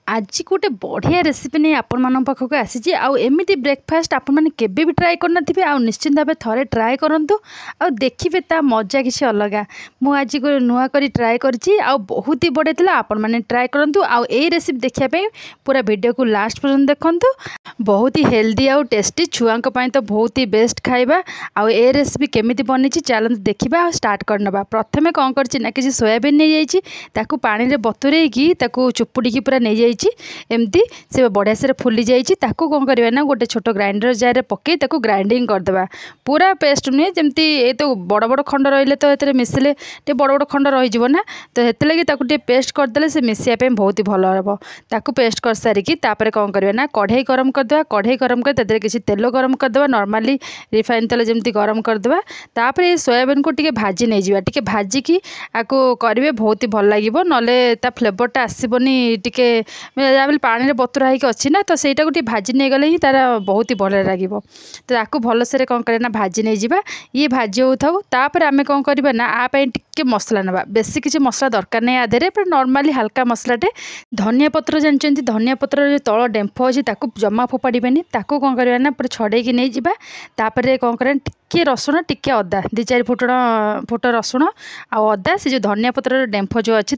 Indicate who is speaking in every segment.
Speaker 1: आज गोटे बढ़िया रेसिपी नहीं आपण पाखक आसी आमती ब्रेकफास्ट आपने केवे भी ट्राए करना आ निश्चिंत भाव थे ट्राए करूँ आ देखिए ता मजा किसी अलग मुझ नुआ कर ट्राए कर बहुत ही बढ़िया था आपण मैंने ट्राए करूँ आ रेसिपी देखापी पूरा वीडियो को लास्ट पर्यंत देखूँ बहुत ही हेल्दी आउ टेस्टी छुआ तो बहुत ही बेस्ट खाଇବା आउ ए रेसिपी केमिति बनी चलते देखा स्टार्ट करनबा। प्रथमे कौन करना कि सोयाबीन नहीं जाइए पानी में बतुरेकी चुपुड़ी पूरा नहीं जाइए एमती से बढ़िया से फुली जाइए कौन करवा ना गोटे छोट ग्राइंडर जार पकई ग्राइंडिंग करदे पूरा पेस्ट नुहे जमती ये तो बड़ बड़ खंड रही तो ये मिसिले बड़ बड़ खंड रही ना तो से लगे पेस्ट करदे से मिसापी बहुत ही भल हम ताकू पेस्ट कर सारिकी कौन करवा ना कढ़ई गरम करदे कढ़ई गरम कर किसी तेल गरम करदे नॉर्मली रिफाइन तेल जमती गरम करदे तापर ये सोयाबीन को टिके भाजी नहीं जावा टिके भाजिकी आपको करेंगे बहुत ही भल लगे ना फ्लेवरटा आसबनी टिके पानी में बतुरा होगी अच्छी ना तो सहीटा को भाजी नहीं गले ही तार बहुत ही भल लगे तो आपको भलसे कौन करना भाजी नहीं जावा ये भाजी होतापर आम कौन करवा ना आपाई टिके मसला ना बेसी किसी मसला दरकार नहीं आधे पूरा नॉर्मली हल्का मसलाटे धनिया पत्र जानते धनिया पत्र जो तल डेम्फ अच्छी जमा फोपाड़े कौन करवा ना पूरा छड़ेकी नहीं जावा तापर कौन कर टिके रसुण टिके अदा 2-4 फुट रसुण आ अदा से जो धनिया पत्र डेम्फ जो अच्छी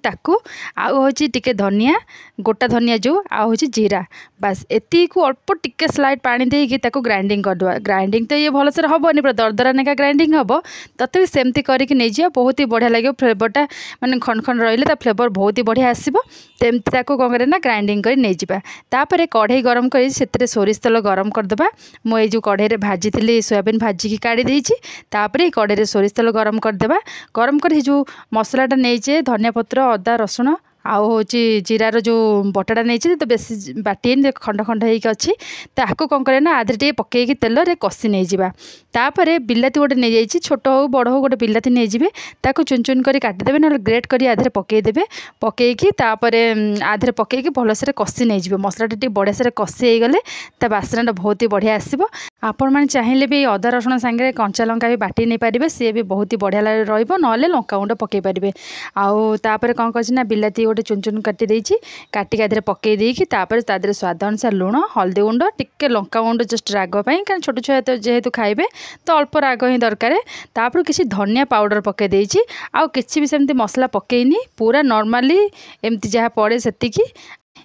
Speaker 1: आउ टिके धनिया गोटा धनिया जो आउ जीरा बास एति को अल्प टिके स्लाइड पानी देकी ग्राइंडिंग करदे ग्राइंडिंग तो ये भलसे हेनी पूरा दरदरा नेका ग्राइंडिंग हम तथापि सेमती करके नहीं जा बहुत ही बढ़िया लगे फ्लेवरटा माने खंड खंड रही फ्लेवर बहुत ही बढ़िया आसो तेमती कौन करे ना ग्राइंडिंग कर नहीं जावा तापर कढ़ई गरम कर सोरिष तेल गरम करदे मुझे जो कढ़ई भाजी थी सोयाबीन भाजिकी काढ़ी देछि तापर कढ़ई सोरिष तेल गरम करदे गरम कर जो मसलाटा नहीं धनिया पत्र अदा रसुण आउ हूँ जीरार जो बटाटा नहीं तो बेसी बाटी खंड खंड होगी ताको कौन करे ना आधे टे पकईकी तेल रे कषि नहीं जावा तापर बिलाती गोटे नहीं जाइए छोट हो बड़ हो गोटे बिलाती नहीं जाए ताको चुन चुन कर काटिदेवे ना ग्रेट कर आधे पकईदेवे पकईकी तापर आधे पकईकी भलसे कषि नहीं जाए मसलाटा बढ़िया से कषि होगले ता बास्नाटा बहुत ही बढ़िया आसो आपण मैंने चाहिए भी अदा रसुण सांगे कंचा लंका भी बाटी नहीं पारे सी भी बहुत ही बढ़िया रहा लंका गुंड पकई पारे आउे कौन कर बिलाती गोटे चुन चुन काटी देछि काटिक आधे पकई देकी तापर तादरे स्वाद अनुसार लुण हल्दी गुंड टिके लंका गुंड जस्ट राग पाई कारण छोट छुआ तो जेहेतु खाइबे तो अल्प राग ही दरकार तापर किसी धनिया पाउडर पकई देछि आउ किछि भी सेमती मसला पकईनी पूरा नॉर्मली एमती जहाँ पड़े सेतिकी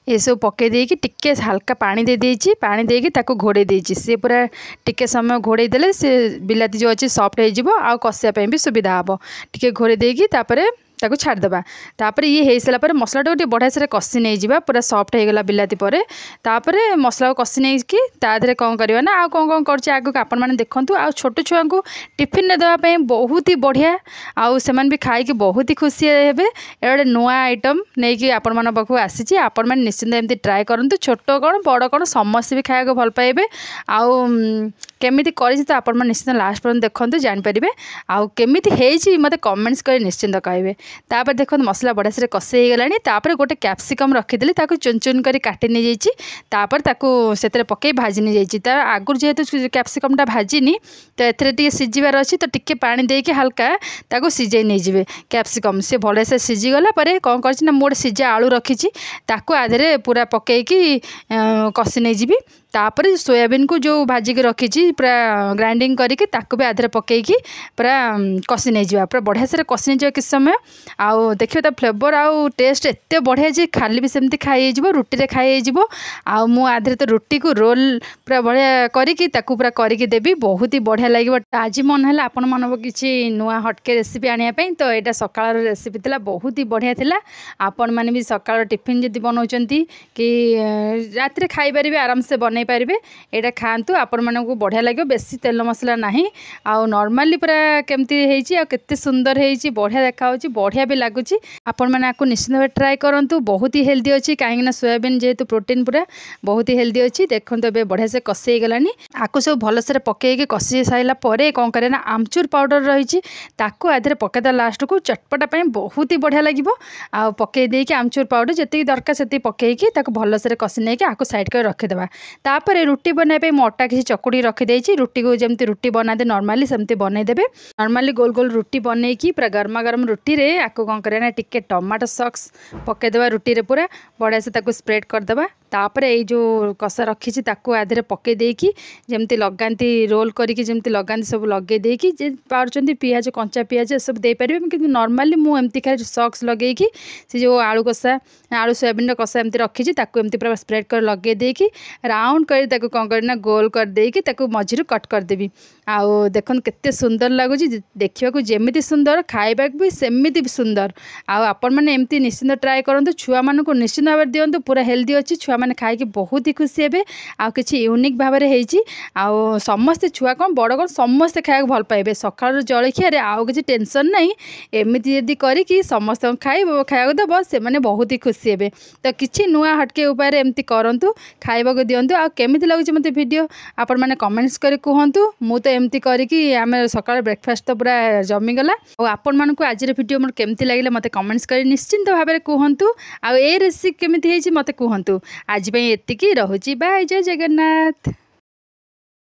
Speaker 1: ये सब पकई देकी टिके हल्का पानी दे देछि पानी देकी ताको घोड़े देछि से पूरा टिके समय घोड़े देले से बिलाती जो अच्छी सॉफ्ट हो जिवो आ कसिया पे भी सुविधा हम टिके घोड़े देकी तापर ताको छाड़देबा तापर ये हो सारापर मसलाटा को बढ़िया से कषि नहीं जावा पूरा सॉफ्ट होगला बिलाती पर तापर मसला को कषि नहीं कि तादे कौन करवा ना आ कौन कौन कर आगे आपण मैंने देखूँ आ छोट छुआ को टिफिन में देवाई बहुत ही बढ़िया आउ से भी खाई बहुत ही खुशी हे गोटे नुआ आइटम नहीं कि आपण मन पाखु आसी आपण मैंने निश्चिंत एमती ट्राए करूँ छोट कौन बड़ कौन समस्ते भी खाया भल पाइबे आउ केमिति करी तो आपण मैंने निश्चिंत लास्ट पर्यंत देखते जानीपारे आउ केमिति हेची मते कमेंट्स कर निश्चिंत कहे तापर देखो मसला बढ़िया से कषि होगलानी तापर गोटे कैप्सिकम रखीदे चुन चुन कर काटी नहीं जाइए तापर से पकई भाजी नहीं जाइए तार आगुरी जेहेतु कैप्सिकमटा भाजीनी तो ये सीझीबार अच्छी तो टिके पानी देके हल्का ताको सीझे नहीं जाए कैप्सिकम से भले से सीझीगला कौन कर मोटे सीझा आलू रखी आधे पूरा पकईकी कषि नहीं जी तापर सोयाबीन को जो भाजिक रखी पूरा ग्राइंडिंग करके भी आधे पकईकी पूरा कषि नहीं जावा पूरा बढ़िया से कषि नहीं जाए किस समय आउ देखिए तो फ्लेवर आउ टेस्ट एत बढ़िया जे खाली भी सेमती खाई रुटी रे खाई आउ आधे तो रुटी को रोल पूरा बढ़िया करके पूरा करके देवी बहुत ही बढ़िया लगे आज मन है आपण मन किसी नुआ हटके रेसिपी आने तो यहाँ सकाल रेसिपी थी बहुत ही बढ़िया थिला आपण मैंने भी सकाल टिफिन जब बनाऊँ कि रात खाईपारे आराम से बन पारे यहाँ खातु आपण मानक बढ़िया लगे बेसी तेल मसला ना आउ नॉर्मली पूरा केमती होते सुंदर हो बढ़िया देखा बढ़िया भी लगुच आपण मैंने आपको निश्चित भाव ट्राए करूँ बहुत ही हेल्दी अच्छी कहीं सोयाबीन जेहेतु प्रोटीन पूरा बहुत ही हेल्दी अच्छी देखो ए बढ़िया से कषि होगलानी आपको सब भलसे पकईकी कषि सारापर कौन करे ना आमचूर पाउडर रही आधे पकईदा लास्ट को चटपटा बहुत ही बढ़िया लगे आ पकई देकी आमचूर पाउडर जी दरकार से पकईकी भलसे कषि नहीं आपको साइड कर रखीदे तापर रुटी बनाइबे मु अटा किसी चकुड़ी रखिदेछि रुटी को जमती रुटी बनाते नॉर्मली सेमती बनईदेबे नॉर्मली गोल गोल रुटी बनईकी पूरा गरमा गरम रुटी रे आको कौन करना टिके टमाटो सॉस पकेदेबा रुटी रे पूरा बढ़िया से ताको स्प्रेड करदेबा तापर ये जो कषा रखी ताकू आधे पकई देकी जमती लगाती रोल करके जमती लगाती सब लगे देकी जे पार्चंती पियाज कंचा पियाज सब दे पारे कि नॉर्मली मु एमती खाली सॉस लगेगी से जो आलू कषा आलू सोयाबीन कषा एमती रखी ताकू एमती पूरा स्प्रेड कर लगे देकी राउंड कर ताकू कौन करना गोल कर देकी ताकू मझिरु कट करदेवी आउ देखन केते सुंदर लगुच देखा जेमिति सुंदर खाइबा भी सेमिति सुंदर आपण मैंने एमती निश्चिंत ट्राए करूँ छुआ मानक निश्चिंत भाव दिंतु पूरा हेल्दी अच्छी छुआ मैंने खाई बहुत ही खुशी हे आ कि यूनिक भाव में समस्ते छुआ कौन बड़ कौन समस्ते खाया भल पाइबे सकाल जलखिया आउ किसी टेंशन नहीं एमती जदि करी समस्त खाया दब से मैंने बहुत ही खुशी हे तो किसी नुआ हटके उपाय एमती करूँ खाइबा दिंतु आमती लगुच मत वीडियो आपण मैंने कमेंट्स कर कहतु मु तो एमती करी आम सकाल ब्रेकफास्ट तो पूरा जमीगला और आपण मानक आज वीडियो मोर केमती लगे मत कमेंट्स कर निश्चिंत भाव में कहतु आ रेसिपी केमती मत कहतु आज एतिकी रहुची बाय जय जगन्नाथ।